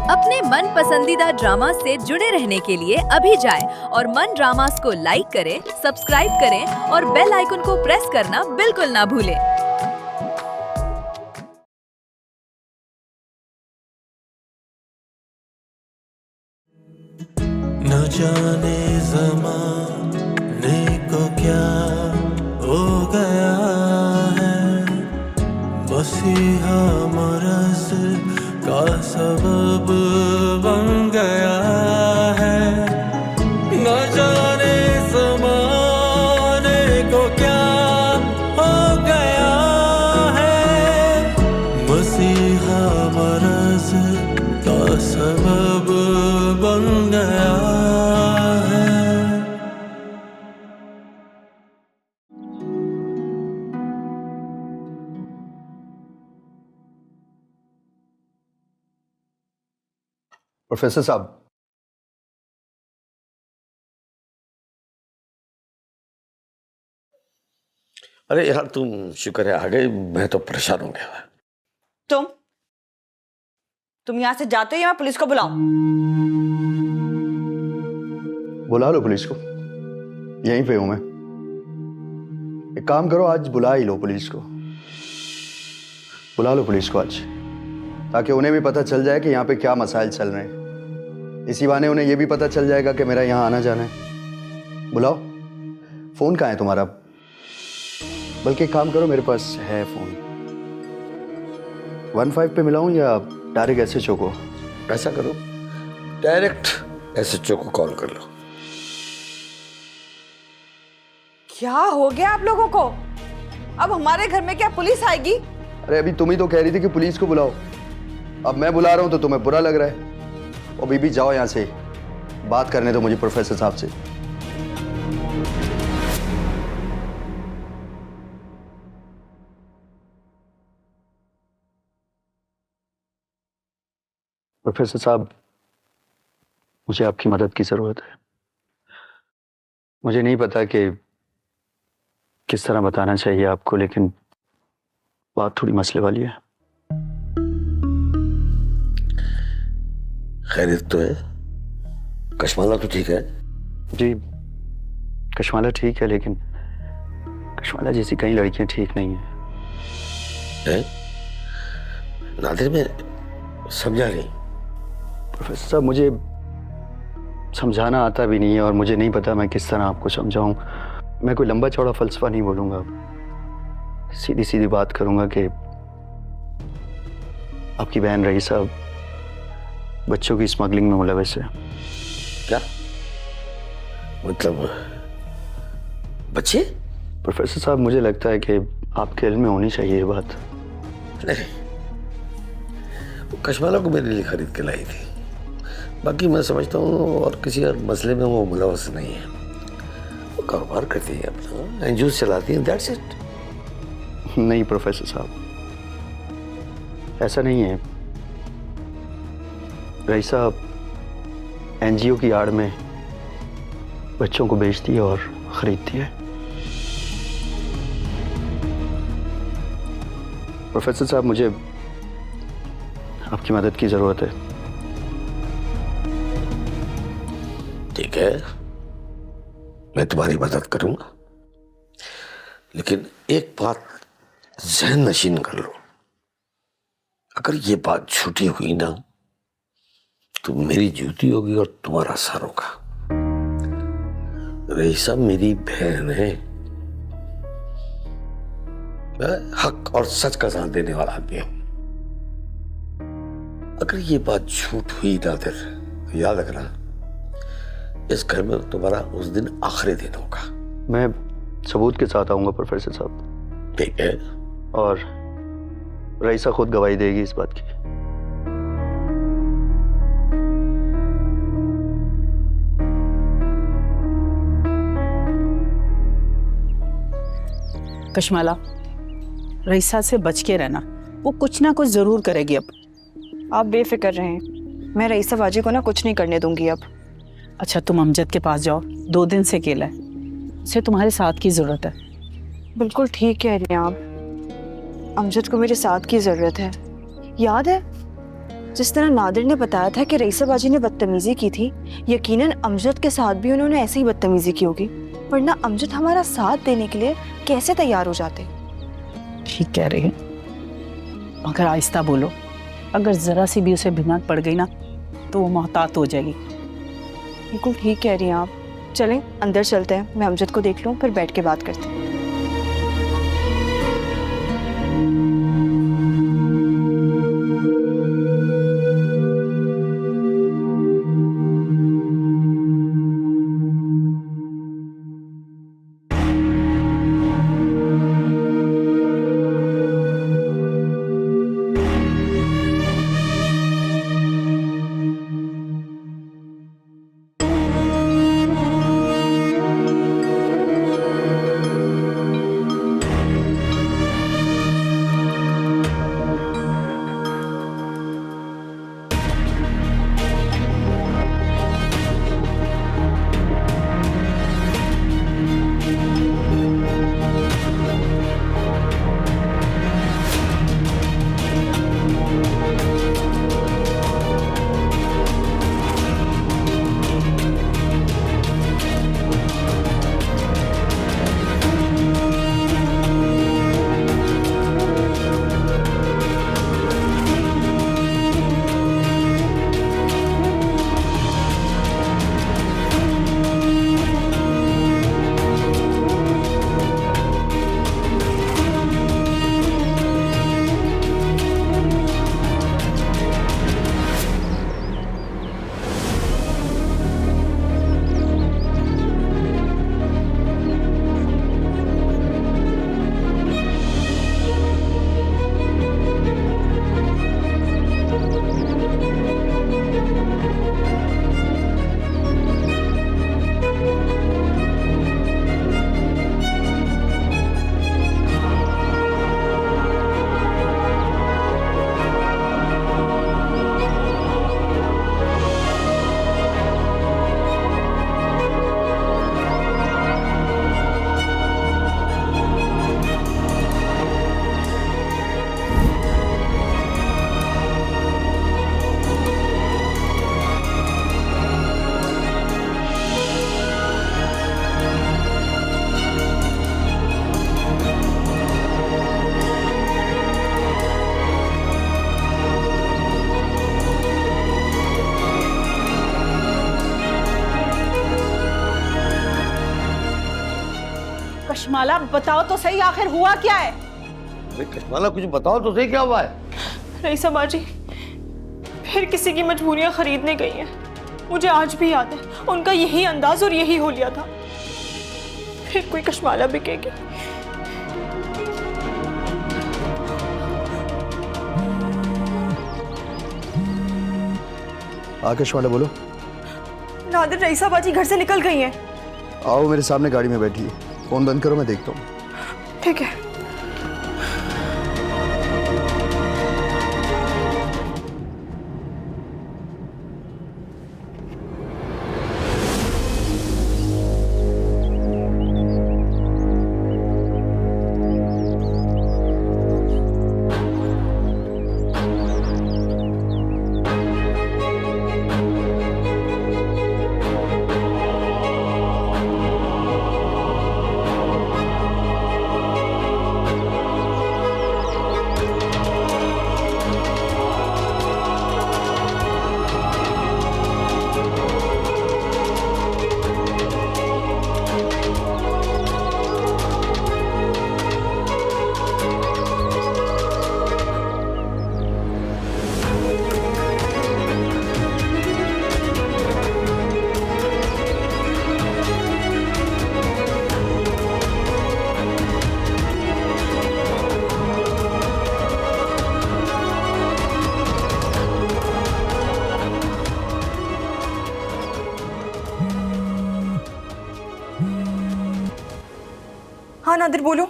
अपने मन पसंदीदा ड्रामा से जुड़े रहने के लिए अभी जाएं और मन ड्रामास को लाइक करें, सब्सक्राइब करें और बेल आइकन को प्रेस करना बिल्कुल ना भूलें। न जाने ज़माने को क्या हो गया है, मसीहा मरज़ का सबब बन गया है। न जाने ज़माने को क्या हो गया है, मसीहा मरज़ का सबब बन गया है। प्रोफेसर साहब, अरे यार तुम शुक्र है आ गए, मैं तो परेशान हो गया। तुम यहाँ से जाते ही मैं पुलिस को बुलाऊं? बुला लो पुलिस को, यहीं पे हूं मैं। एक काम करो, आज बुला ही लो पुलिस को। बुला लो पुलिस को आज, ताकि उन्हें भी पता चल जाए कि यहाँ पे क्या मसाइल चल रहे हैं। इसी बहाने उन्हें यह भी पता चल जाएगा कि मेरा यहाँ आना जाना है। बुलाओ। फोन कहाँ है तुम्हारा? बल्कि एक काम करो, मेरे पास है फोन। 15 पे मिलाऊं या डायरेक्ट एसएचओ को? ऐसा करो, डायरेक्ट एसएचओ को कॉल कर लो। क्या हो गया आप लोगों को? अब हमारे घर में क्या पुलिस आएगी? अरे अभी तुम ही तो कह रही थी कि पुलिस को बुलाओ। अब मैं बुला रहा हूं तो तुम्हें बुरा लग रहा है। और बीबी जाओ यहां से, बात करने दो मुझे प्रोफेसर साहब से। प्रोफेसर साहब, मुझे आपकी मदद की जरूरत है। मुझे नहीं पता कि किस तरह बताना चाहिए आपको, लेकिन बात थोड़ी मसले वाली है। खैरियत तो है? कशमाला तो ठीक है? जी, कशमाला ठीक है, लेकिन कशमाला जैसी कई लड़कियां ठीक नहीं है। नादिर, में समझा नहीं। प्रोफेसर साहब, मुझे समझाना आता भी नहीं है और मुझे नहीं पता मैं किस तरह आपको समझाऊं। मैं कोई लंबा चौड़ा फलसफा नहीं बोलूंगा, सीधी सीधी बात करूंगा कि आपकी बहन रईसा बच्चों की स्मगलिंग में मुलविस है। क्या मतलब? बच्चे? प्रोफेसर साहब, मुझे लगता है कि आपके इल्म में होनी चाहिए ये बात। नहीं, वो कशमाला को मेरे लिए खरीद के लाई थी। बाकी मैं समझता हूँ और किसी और मसले में वो मुलवस नहीं है। वो कारोबार करती है अपना, एनजीओ चलाती है, दैट्स इट। नहीं प्रोफेसर साहब, ऐसा नहीं है। रईसा एनजीओ की आड़ में बच्चों को बेचती है और खरीदती है। प्रोफेसर साहब, मुझे आपकी मदद की जरूरत है। ठीक है, मैं तुम्हारी मदद करूंगा, लेकिन एक बात ज़हन नशीन कर लो। अगर ये बात झूठी हुई ना, तो मेरी जूती होगी और तुम्हारा सर होगा। रईसा मेरी बहन है। मैं हक और सच का साथ देने वाला आदमी हूं। अगर ये बात झूठ हुई नादिर, तो याद रखना, इस घर में तुम्हारा उस दिन आखिरी दिन होगा। मैं सबूत के साथ आऊंगा प्रोफेसर साहब। ठीक है? और रईसा खुद गवाही देगी इस बात की। कशमाला, रईसा से बच के रहना, वो कुछ ना कुछ जरूर करेगी। अब आप बेफिक्र रहें, मैं रईसा बाजी को ना कुछ नहीं करने दूंगी अब। अच्छा, तुम अमजद के पास जाओ, 2 दिन से अकेला है, उसे तुम्हारे साथ की जरूरत है। बिल्कुल ठीक कह रही हैं आप, अमजद को मेरे साथ की जरूरत है। याद है जिस तरह नादिर ने बताया था कि रईसा बाजी ने बदतमीजी की थी, यकीनन अमजद के साथ भी उन्होंने ऐसे ही बदतमीजी की होगी, वरना अमजद हमारा साथ देने के लिए कैसे तैयार हो जाते। ठीक कह रही है, मगर आहिस्ता बोलो। अगर जरा सी भी उसे भिनक पड़ गई ना तो वो मोहतात हो जाएगी। बिल्कुल ठीक कह रही हैं आप। चलें अंदर चलते हैं, मैं अमजद को देख लूँ, फिर बैठ के बात करते हैं। कशमाला बताओ तो सही, आखिर हुआ क्या है? अरे कशमाला कुछ बताओ तो सही, क्या हुआ है? रईसा बाजी फिर किसी की मजबूरियां खरीदने गई हैं। मुझे आज भी याद है उनका यही अंदाज और यही होलिया था। फिर कोई कशमाला बिकेगी। आकाश वाला बोलो। नादिर रईसा बाजी घर से निकल गई हैं। आओ मेरे सामने गाड़ी में बैठी है, फोन बंद करो, मैं देखता हूँ। ठीक है। हाँ नादिर बोलो।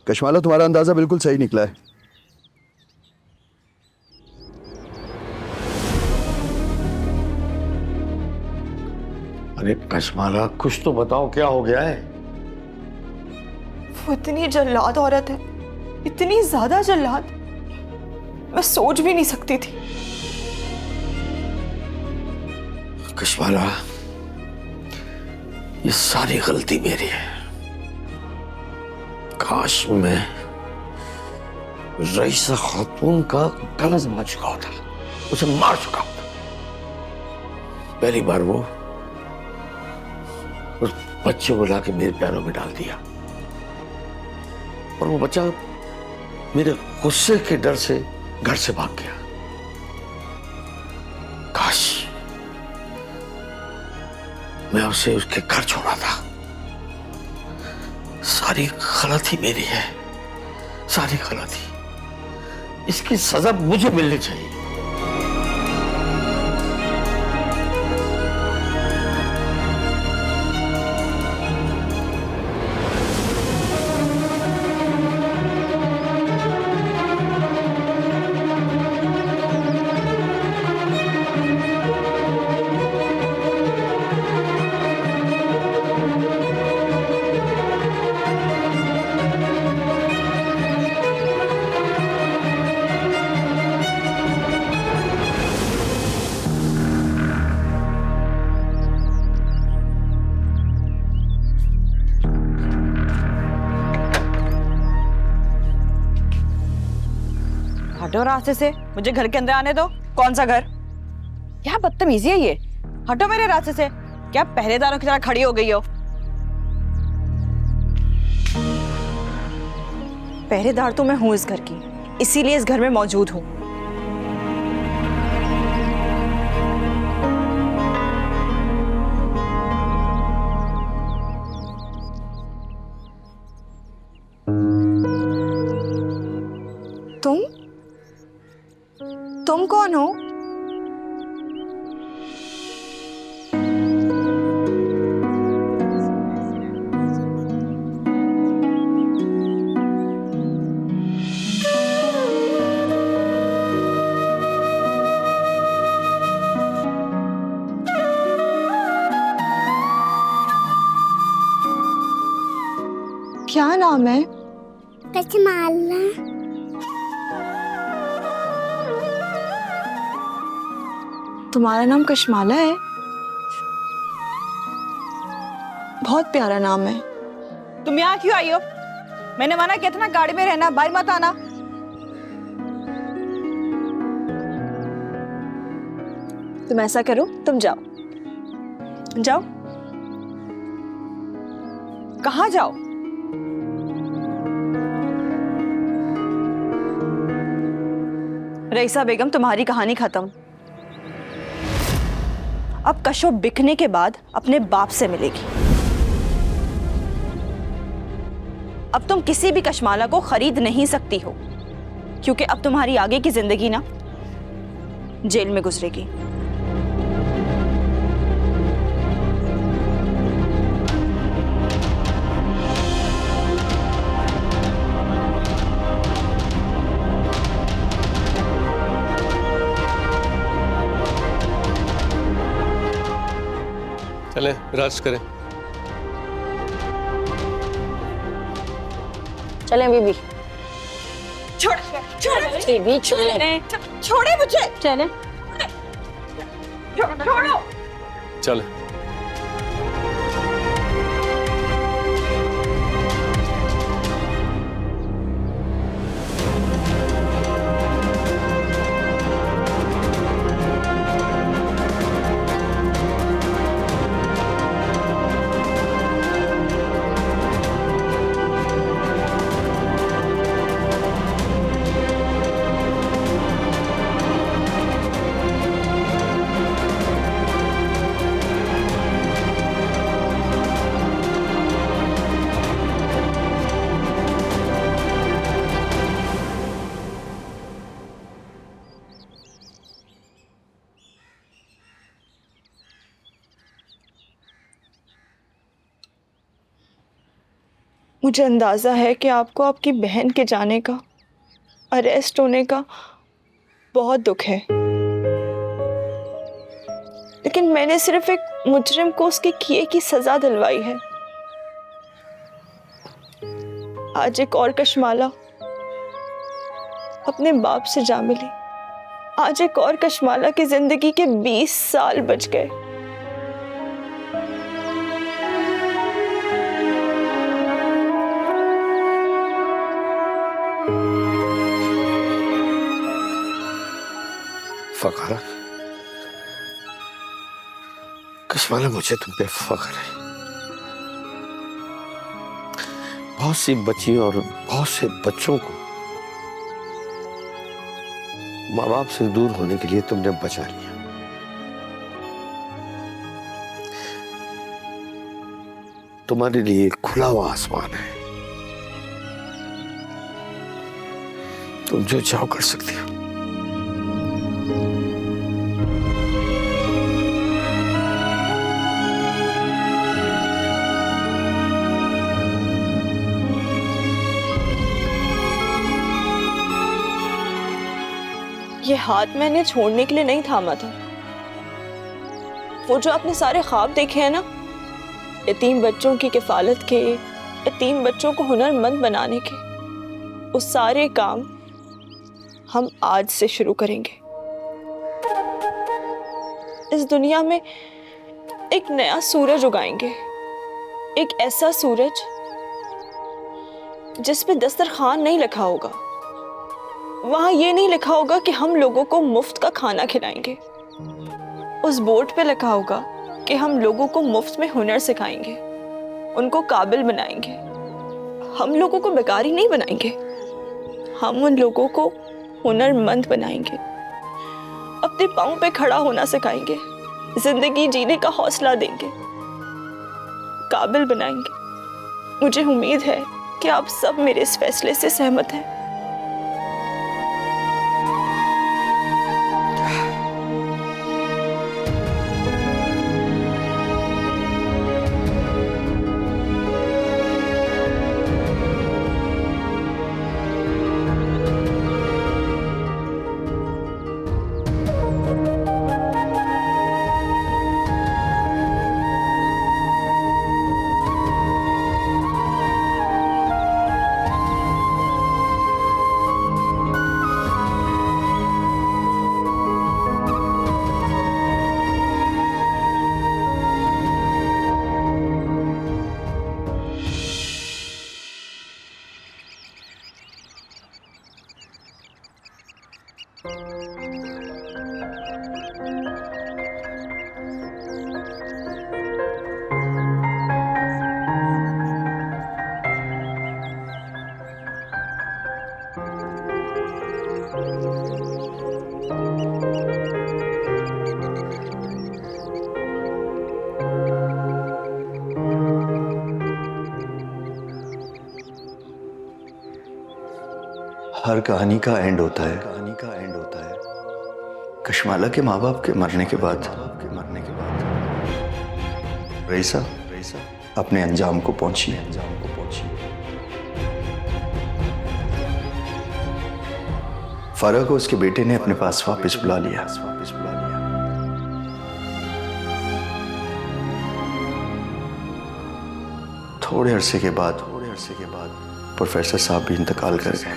कशमाला तुम्हारा अंदाजा बिल्कुल सही निकला है। अरे कशमाला कुछ तो बताओ, क्या हो गया है? वो इतनी जल्लाद औरत है, इतनी ज्यादा जल्लाद। मैं सोच भी नहीं सकती थी। कशमाला, ये सारी गलती मेरी है। काश मैं रईसा खातून का गला दबा चुका होता, उसे मार चुका होता। पहली बार वो उस बच्चे को लाके मेरे पैरों में डाल दिया और वो बच्चा मेरे गुस्से के डर से घर से भाग गया। काश मैं उसे उसके घर छोड़ा था। सारी गलती मेरी है, सारी गलती। इसकी सजा मुझे मिलनी चाहिए। हटो रास्ते से, मुझे घर के अंदर आने दो। कौन सा घर? क्या बदतमीजी है ये? हटो मेरे रास्ते से। क्या पहरेदारों की तरह खड़ी हो गई हो? पहरेदार तो मैं हूं इस घर की, इसीलिए इस घर में मौजूद हूं। तुम कौन हो? क्या नाम है? कशमाला। तुम्हारा नाम कशमाला है? बहुत प्यारा नाम है। तुम यहाँ क्यों आई हो? मैंने मना किया था ना गाड़ी में रहना, बाहर मत आना। तुम ऐसा करो, तुम जाओ। जाओ। कहाँ जाओ? रईसा बेगम, तुम्हारी कहानी खत्म। अब कशो बिकने के बाद अपने बाप से मिलेगी। अब तुम किसी भी कशमाला को खरीद नहीं सकती हो, क्योंकि अब तुम्हारी आगे की जिंदगी ना जेल में गुजरेगी। चलें, राज करें। चलें बीबी। छोड़ बीबी चलें। छोड़े मुझे। चलें। छोड़ो। चलें। मुझे अंदाज़ा है कि आपको आपकी बहन के जाने का, अरेस्ट होने का बहुत दुख है, लेकिन मैंने सिर्फ एक मुजरिम को उसके किए की सजा दिलवाई है। आज एक और कशमाला अपने बाप से जा मिली। आज एक और कशमाला की जिंदगी के 20 साल बच गए। फखर, कशमाला, मुझे तुम पे फख्र है। बहुत सी बच्चियों और बहुत से बच्चों को माँ बाप से दूर होने के लिए तुमने बचा लिया। तुम्हारे लिए खुला हुआ आसमान है, तुम जो चाहो कर सकती हो। ये हाथ मैंने छोड़ने के लिए नहीं थामा था। वो जो आपने सारे ख्वाब देखे हैं ना, यतीम बच्चों की किफालत के, यतीम बच्चों को हुनरमंद बनाने के, वो सारे काम हम आज से शुरू करेंगे। इस दुनिया में एक नया सूरज उगाएंगे, एक ऐसा सूरज जिस पे दस्तरखान नहीं लिखा होगा, वहां ये नहीं लिखा होगा कि हम लोगों को मुफ्त का खाना खिलाएंगे। उस बोर्ड पे लिखा होगा कि हम लोगों को मुफ्त में हुनर सिखाएंगे, उनको काबिल बनाएंगे। हम लोगों को बेकारी नहीं बनाएंगे, हम उन लोगों को हुनरमंद बनाएंगे, अपने पाँव पे खड़ा होना सिखाएंगे, जिंदगी जीने का हौसला देंगे, काबिल बनाएंगे। मुझे उम्मीद है कि आप सब मेरे इस फैसले से सहमत हैं। हर कहानी का एंड होता है। कशमाला के माँ बाप के मरने के बाद रईसा अपने अंजाम को पहुंची। फराह को उसके बेटे ने अपने पास वापस बुला लिया। थोड़े अरसे के बाद प्रोफेसर साहब भी इंतकाल कर गए।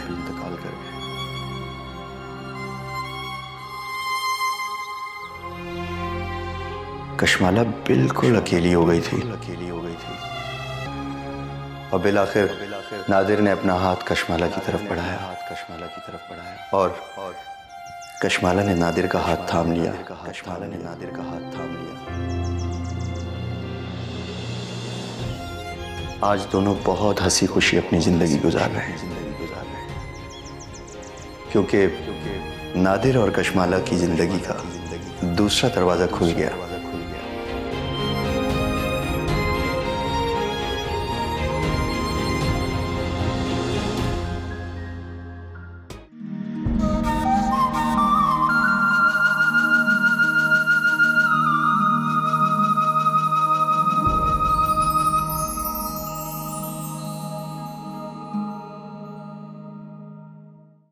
कशमाला बिल्कुल अकेली हो गई थी। और बिलाखिर नादिर ने अपना हाथ कशमाला की तरफ बढ़ाया और कशमाला ने नादिर का हाथ थाम लिया। आज दोनों बहुत हंसी खुशी अपनी जिंदगी गुजार रहे हैं, क्योंकि नादिर और कशमाला की जिंदगी का दूसरा दरवाजा खुल गया।